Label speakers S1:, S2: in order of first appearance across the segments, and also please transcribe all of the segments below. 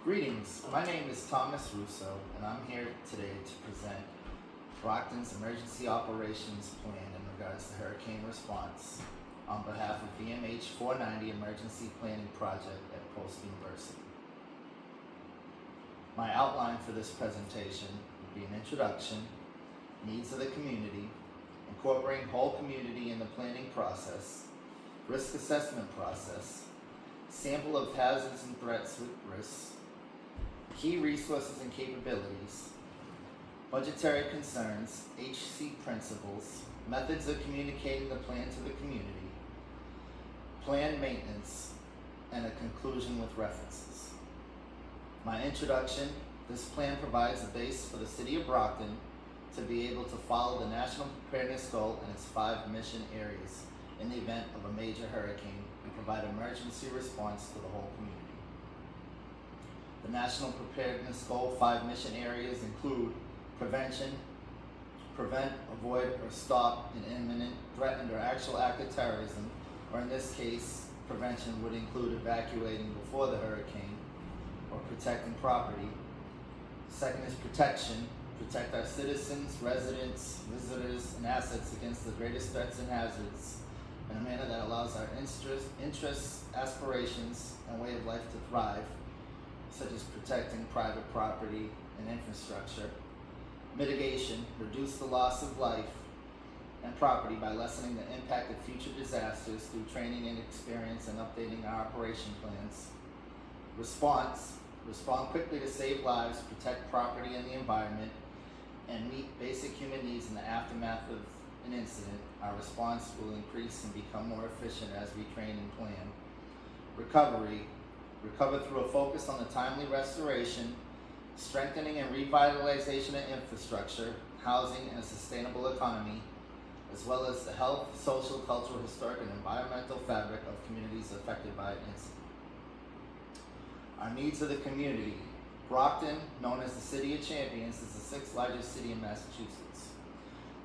S1: Greetings, my name is Thomas Russo, and I'm here today to present Brockton's Emergency Operations Plan in regards to hurricane response on behalf of VMH 490 Emergency Planning Project at Post University. My outline for this presentation would be an introduction, needs of the community, incorporating whole community in the planning process, risk assessment process, sample of hazards and threats with risks, key resources and capabilities, budgetary concerns, HC principles, methods of communicating the plan to the community, plan maintenance, and a conclusion with references. My introduction: this plan provides a base for the City of Brockton to be able to follow the National Preparedness Goal and its 5 mission areas in the event of a major hurricane and provide emergency response to the whole community. The National Preparedness Goal 5 mission areas include prevention, prevent, avoid, or stop an imminent, threatened, or actual act of terrorism, or in this case, prevention would include evacuating before the hurricane or protecting property. Second is protection, protect our citizens, residents, visitors, and assets against the greatest threats and hazards in a manner that allows our interests, aspirations, and way of life to thrive, such as protecting private property and infrastructure. Mitigation, reduce the loss of life and property by lessening the impact of future disasters through training and experience and updating our operation plans. Response, respond quickly to save lives, protect property and the environment, and meet basic human needs in the aftermath of an incident. Our response will increase and become more efficient as we train and plan. Recovery, recover through a focus on the timely restoration, strengthening and revitalization of infrastructure, housing, and a sustainable economy, as well as the health, social, cultural, historic, and environmental fabric of communities affected by an incident. Our needs of the community. Brockton, known as the City of Champions, is the 6th largest city in Massachusetts.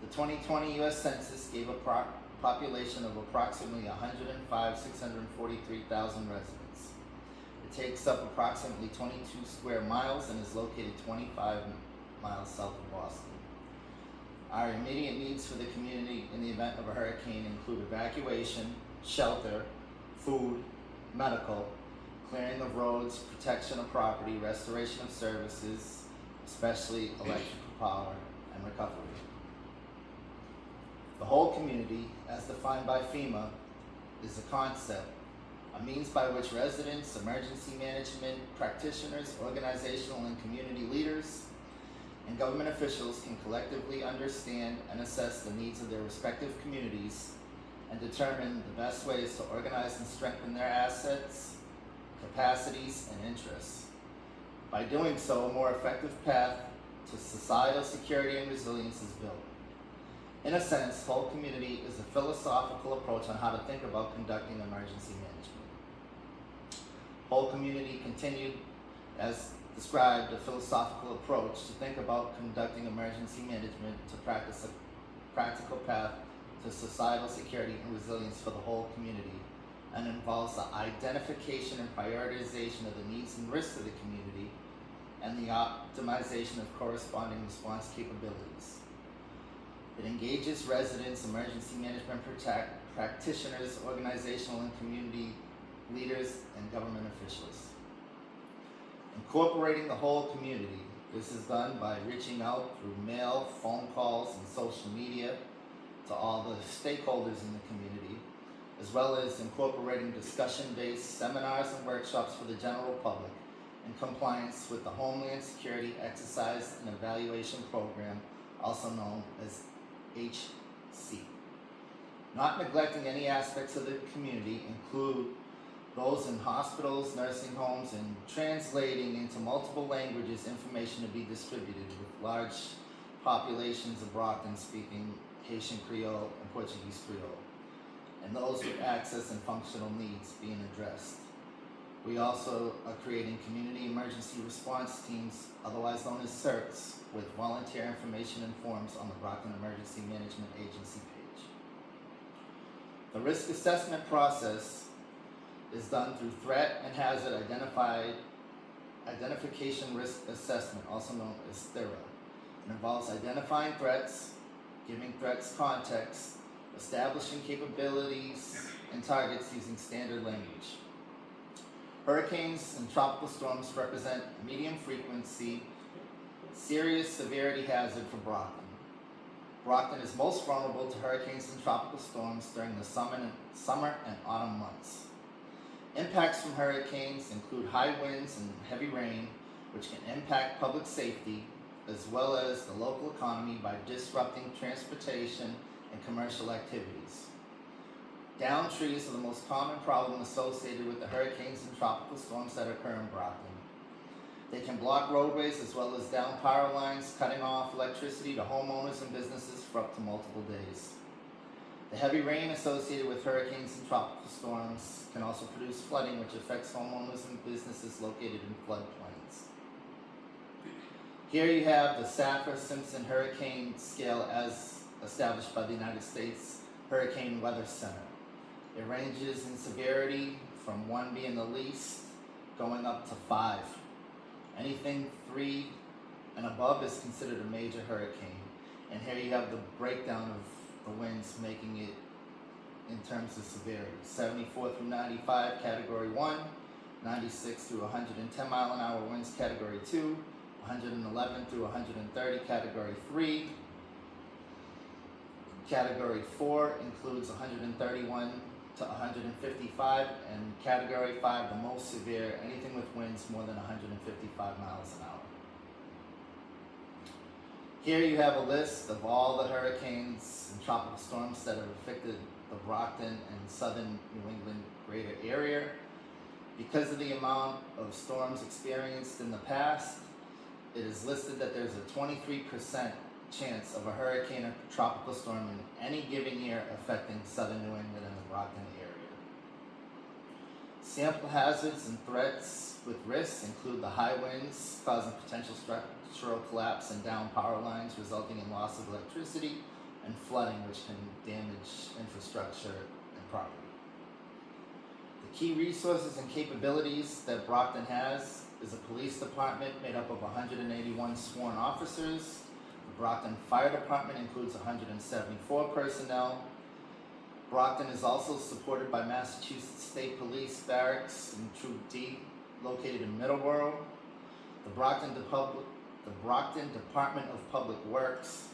S1: The 2020 U.S. Census gave a population of approximately 105,643,000 residents. It takes up approximately 22 square miles and is located 25 miles south of Boston. Our immediate needs for the community in the event of a hurricane include evacuation, shelter, food, medical, clearing of roads, protection of property, restoration of services, especially electrical power, and recovery. The whole community, as defined by FEMA, is a concept, a means by which residents, emergency management practitioners, organizational and community leaders, and government officials can collectively understand and assess the needs of their respective communities and determine the best ways to organize and strengthen their assets, capacities, and interests. By doing so, a more effective path to societal security and resilience is built. In a sense, whole community is a philosophical approach on how to think about conducting emergency management. Whole community continued, as described, a philosophical approach to think about conducting emergency management to practice a practical path to societal security and resilience for the whole community, and involves the identification and prioritization of the needs and risks of the community and the optimization of corresponding response capabilities. It engages residents, emergency management practitioners, organizational and community leaders, and government officials. Incorporating the whole community. This is done by reaching out through mail, phone calls, and social media to all the stakeholders in the community, as well as incorporating discussion-based seminars and workshops for the general public in compliance with the Homeland Security Exercise and Evaluation Program, also known as HC. Not neglecting any aspects of the community include those in hospitals, nursing homes, and translating into multiple languages information to be distributed with large populations of Brockton speaking Haitian Creole and Portuguese Creole, and those with access and functional needs being addressed. We also are creating community emergency response teams, otherwise known as CERTs, with volunteer information and forms on the Brockton Emergency Management Agency page. The risk assessment process is done through threat and hazard identification risk assessment, also known as THIRA. It involves identifying threats, giving threats context, establishing capabilities and targets using standard language. Hurricanes and tropical storms represent a medium frequency, serious severity hazard for Brockton. Brockton is most vulnerable to hurricanes and tropical storms during the summer and autumn months. Impacts from hurricanes include high winds and heavy rain, which can impact public safety, as well as the local economy by disrupting transportation and commercial activities. Downed trees are the most common problem associated with the hurricanes and tropical storms that occur in Brockton. They can block roadways as well as down power lines, cutting off electricity to homeowners and businesses for up to multiple days. The heavy rain associated with hurricanes and tropical storms can also produce flooding, which affects homeowners and businesses located in floodplains. Here you have the Saffir-Simpson hurricane scale as established by the United States Hurricane Weather Center. It ranges in severity from 1 being the least, going up to 5. Anything 3 and above is considered a major hurricane. And here you have the breakdown of the winds making it in terms of severity. 74 through 95, category 1, 96 through 110 mile an hour winds, category 2, 111 through 130, category 3. Category 4 includes 131 to 155, and category 5, the most severe, anything with winds more than 155 miles an hour. Here you have a list of all the hurricanes and tropical storms that have affected the Brockton and southern New England greater area. Because of the amount of storms experienced in the past, it is listed that there's a 23% chance of a hurricane or tropical storm in any given year affecting southern New England and the Brockton area. Sample hazards and threats with risks include the high winds causing potential structural collapse and down power lines, resulting in loss of electricity, and flooding, which can damage infrastructure and property. The key resources and capabilities that Brockton has is a police department made up of 181 sworn officers. The Brockton Fire Department includes 174 personnel. Brockton is also supported by Massachusetts State Police Barracks and Troop D, located in Middleborough. The Brockton Department of Public Works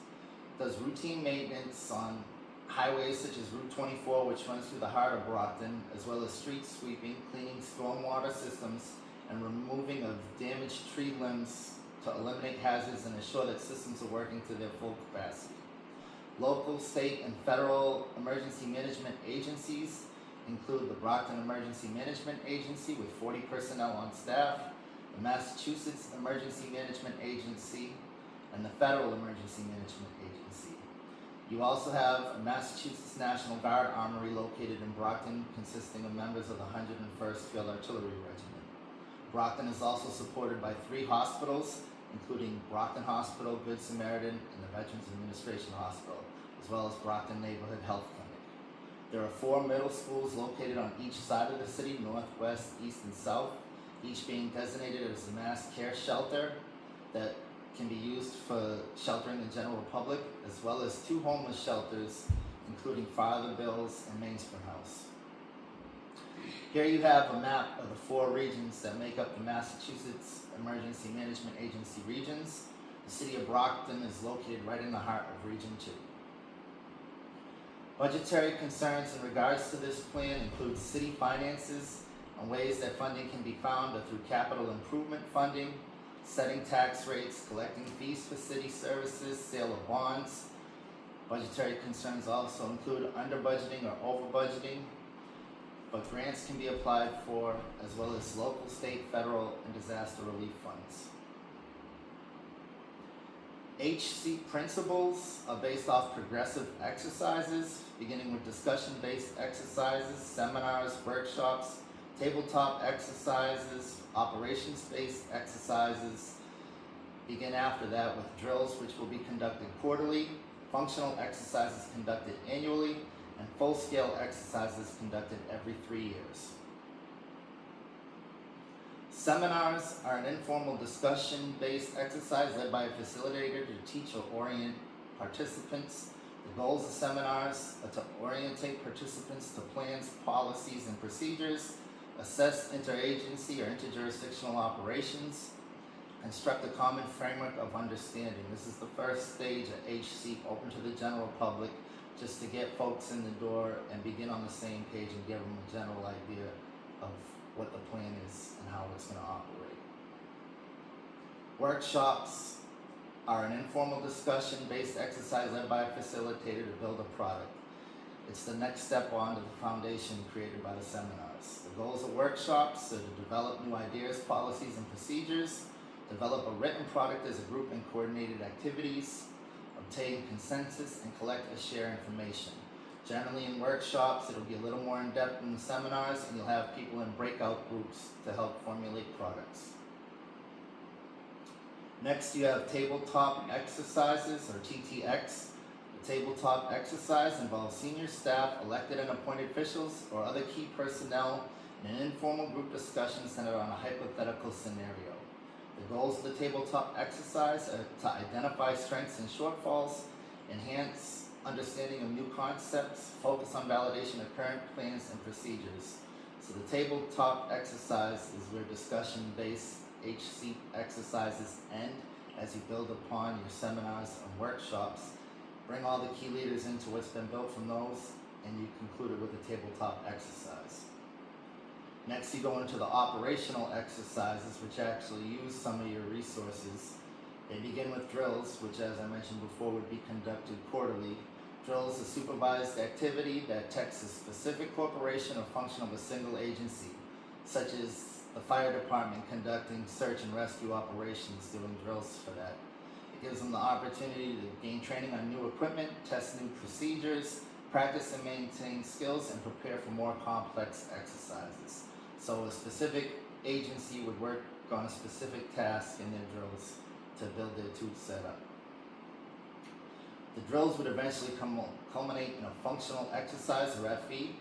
S1: does routine maintenance on highways such as Route 24, which runs through the heart of Brockton, as well as street sweeping, cleaning stormwater systems, and removing of damaged tree limbs to eliminate hazards and ensure that systems are working to their full capacity. Local, state, and federal emergency management agencies include the Brockton Emergency Management Agency with 40 personnel on staff, the Massachusetts Emergency Management Agency, and the Federal Emergency Management Agency. You also have a Massachusetts National Guard Armory located in Brockton, consisting of members of the 101st Field Artillery Regiment. Brockton is also supported by 3 hospitals, including Brockton Hospital, Good Samaritan, and the Veterans Administration Hospital, as well as Brockton Neighborhood Health Clinic. There are 4 middle schools located on each side of the city, north, west, east, and south, each being designated as a mass care shelter that can be used for sheltering the general public, as well as 2 homeless shelters, including Father Bill's and Mainspring House. Here you have a map of the 4 regions that make up the Massachusetts Emergency Management Agency regions. The city of Brockton is located right in the heart of Region 2. Budgetary concerns in regards to this plan include city finances and ways that funding can be found are through capital improvement funding, setting tax rates, collecting fees for city services, sale of bonds. Budgetary concerns also include under budgeting or over budgeting, but grants can be applied for, as well as local, state, federal, and disaster relief funds. HC principles are based off progressive exercises, beginning with discussion-based exercises, seminars, workshops, tabletop exercises, operations-based exercises. Begin after that with drills, which will be conducted quarterly, functional exercises conducted annually, and full-scale exercises conducted every 3 years. Seminars are an informal discussion-based exercise led by a facilitator to teach or orient participants. The goals of seminars are to orientate participants to plans, policies, and procedures, assess interagency or interjurisdictional operations, construct a common framework of understanding. This is the first stage at HC, open to the general public, just to get folks in the door and begin on the same page and give them a general idea of what the plan is and how it's going to operate. Workshops are an informal discussion-based exercise led by a facilitator to build a product. It's the next step on to the foundation created by the seminars. The goals of workshops are to develop new ideas, policies, and procedures, develop a written product as a group in coordinated activities, obtain consensus, and collect and share information. Generally in workshops, it'll be a little more in-depth than the seminars, and you'll have people in breakout groups to help formulate products. Next, you have tabletop exercises, or TTX. The tabletop exercise involves senior staff, elected and appointed officials, or other key personnel in an informal group discussion centered on a hypothetical scenario. The goals of the tabletop exercise are to identify strengths and shortfalls, enhance understanding of new concepts, focus on validation of current plans and procedures. So the tabletop exercise is where discussion-based HC exercises end as you build upon your seminars and workshops. Bring all the key leaders into what's been built from those, and you conclude it with a tabletop exercise. Next, you go into the operational exercises, which actually use some of your resources. They begin with drills, which, as I mentioned before, would be conducted quarterly. Drills is a supervised activity that texts a specific corporation or function of a single agency, such as the fire department conducting search and rescue operations, doing drills for that. It gives them the opportunity to gain training on new equipment, test new procedures, practice and maintain skills, and prepare for more complex exercises. So a specific agency would work on a specific task in their drills to build their tooth setup. The drills would eventually culminate in a functional exercise, or FE.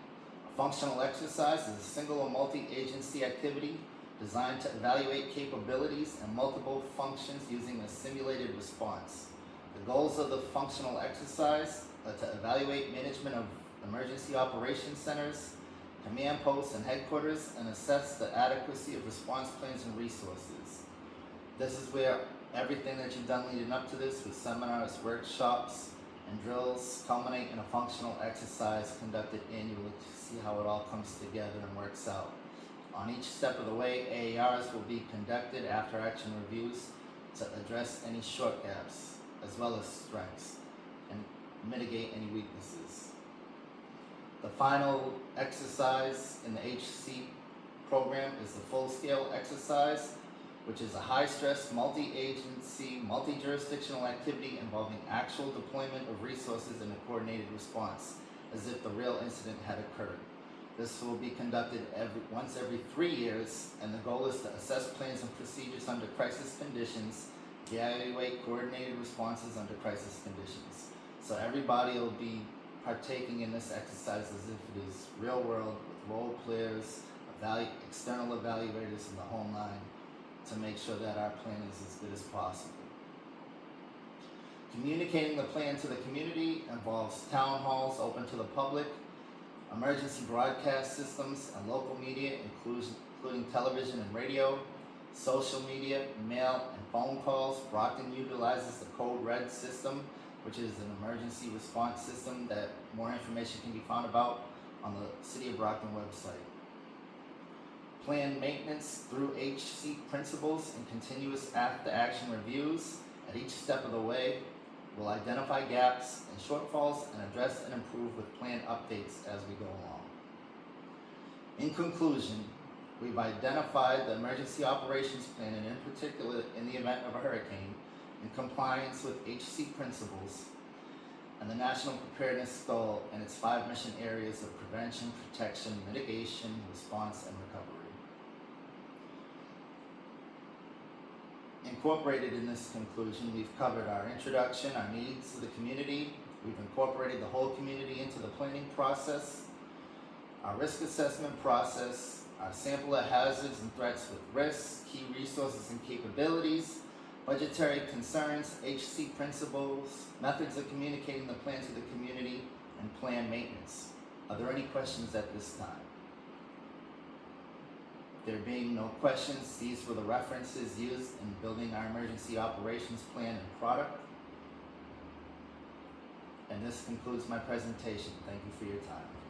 S1: A functional exercise is a single or multi-agency activity designed to evaluate capabilities and multiple functions using a simulated response. The goals of the functional exercise are to evaluate management of emergency operations centers, command posts, and headquarters, and assess the adequacy of response plans and resources. This is where everything that you've done leading up to this, with seminars, workshops, and drills, culminate in a functional exercise conducted annually to see how it all comes together and works out. On each step of the way, AARs will be conducted after action reviews to address any short gaps, as well as strengths, and mitigate any weaknesses. The final exercise in the HC program is the full-scale exercise, which is a high-stress, multi-agency, multi-jurisdictional activity involving actual deployment of resources in a coordinated response, as if the real incident had occurred. This will be conducted once every 3 years, and the goal is to assess plans and procedures under crisis conditions, evaluate coordinated responses under crisis conditions. So everybody will be partaking in this exercise as if it is real world, with role players, external evaluators, and the whole nine, to make sure that our plan is as good as possible. Communicating the plan to the community involves town halls open to the public, emergency broadcast systems, and local media, including television and radio, social media, mail, and phone calls. Brockton utilizes the Code Red system, which is an emergency response system that more information can be found about on the City of Brockton website. Plan maintenance through HC principles and continuous after-action reviews at each step of the way will identify gaps and shortfalls and address and improve with plan updates as we go along. In conclusion, we've identified the emergency operations plan, and in particular in the event of a hurricane, in compliance with HC principles and the National Preparedness Goal and its 5 mission areas of prevention, protection, mitigation, response, and recovery. Incorporated in this conclusion, we've covered our introduction, our needs of the community. We've incorporated the whole community into the planning process, our risk assessment process, our sample of hazards and threats with risks, key resources and capabilities, budgetary concerns, HC principles, methods of communicating the plan to the community, and plan maintenance. Are there any questions at this time? There being no questions, these were the references used in building our emergency operations plan and product. And this concludes my presentation. Thank you for your time.